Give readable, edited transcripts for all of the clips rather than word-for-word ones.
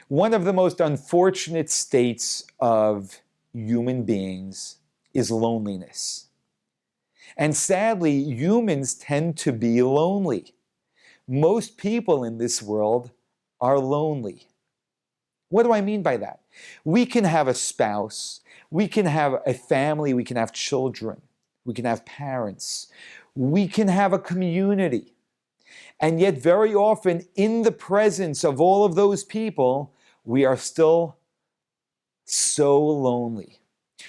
One of the most unfortunate states of human beings is loneliness. And sadly, humans tend to be lonely. Most people in this world are lonely. What do I mean by that? We can have a spouse, we can have a family, we can have children, we can have parents, we can have a community. And yet very often in the presence of all of those people, we are still so lonely.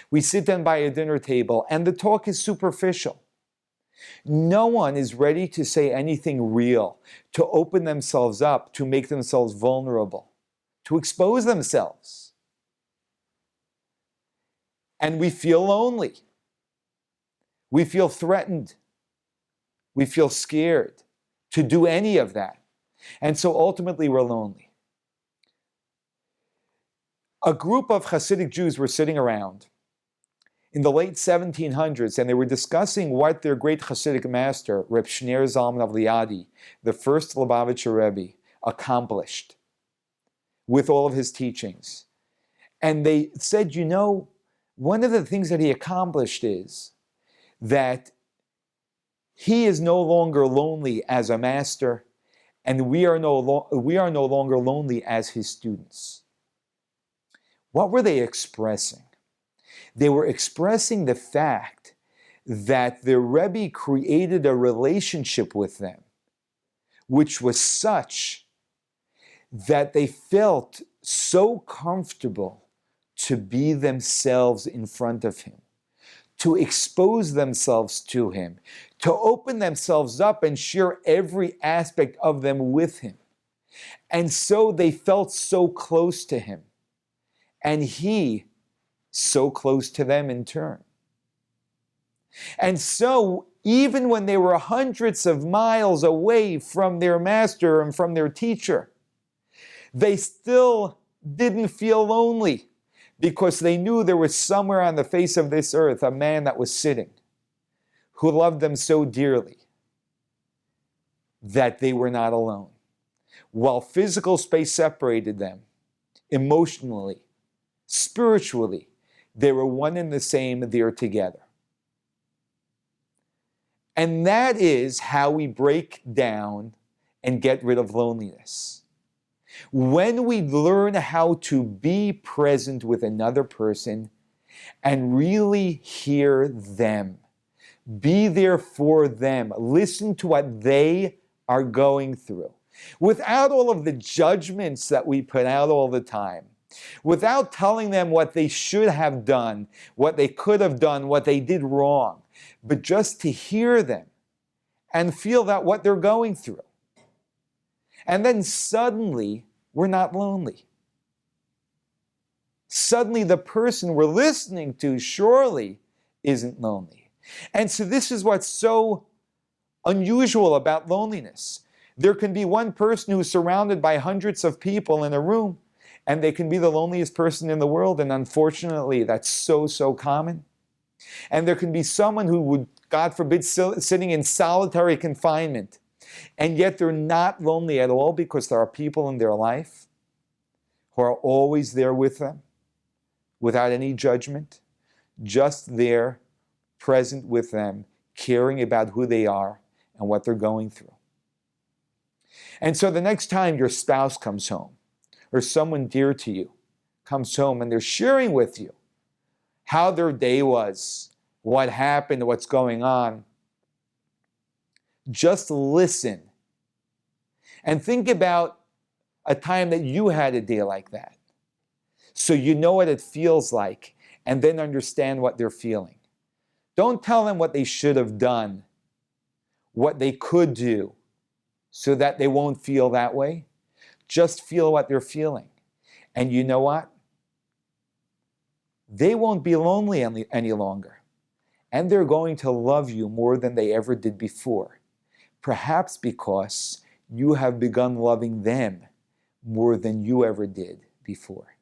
We sit down by a dinner table and the talk is superficial. No one is ready to say anything real, to open themselves up, to make themselves vulnerable, to expose themselves. And we feel lonely. We feel threatened. We feel scared to do any of that. And so ultimately we're lonely. A group of Hasidic Jews were sitting around in the late 1700s, and they were discussing what their great Hasidic master, Reb Shneir Zalman of Liadi, the first Lubavitcher Rebbe, accomplished with all of his teachings. And they said, you know, one of the things that he accomplished is that he is no longer lonely as a master, and we are no longer lonely as his students. What were they expressing? They were expressing the fact that the Rebbe created a relationship with them, which was such that they felt so comfortable to be themselves in front of him, to expose themselves to him, to open themselves up and share every aspect of them with him. And so they felt so close to him, and he so close to them in turn. And so even when they were hundreds of miles away from their master and from their teacher, they still didn't feel lonely, because they knew there was somewhere on the face of this earth a man that was sitting who loved them so dearly that they were not alone. While physical space separated them, emotionally, spiritually, they were one and the same there together. And that is how we break down and get rid of loneliness. When we learn how to be present with another person and really hear them, be there for them, listen to what they are going through, without all of the judgments that we put out all the time, without telling them what they should have done, what they could have done, what they did wrong, but just to hear them and feel that what they're going through. And then suddenly, we're not lonely. Suddenly, the person we're listening to surely isn't lonely. And so this is what's so unusual about loneliness. There can be one person who's surrounded by hundreds of people in a room, and they can be the loneliest person in the world, and unfortunately, that's so common. And there can be someone who would, God forbid, sitting in solitary confinement, and yet they're not lonely at all, because there are people in their life who are always there with them, without any judgment, just there, present with them, caring about who they are and what they're going through. And so the next time your spouse comes home, or someone dear to you comes home, and they're sharing with you how their day was, what happened, what's going on, just listen and think about a time that you had a day like that, so you know what it feels like, and then understand what they're feeling. Don't tell them what they should have done, what they could do, so that they won't feel that way. Just feel what they're feeling. And you know what? They won't be lonely any longer. And they're going to love you more than they ever did before. Perhaps because you have begun loving them more than you ever did before.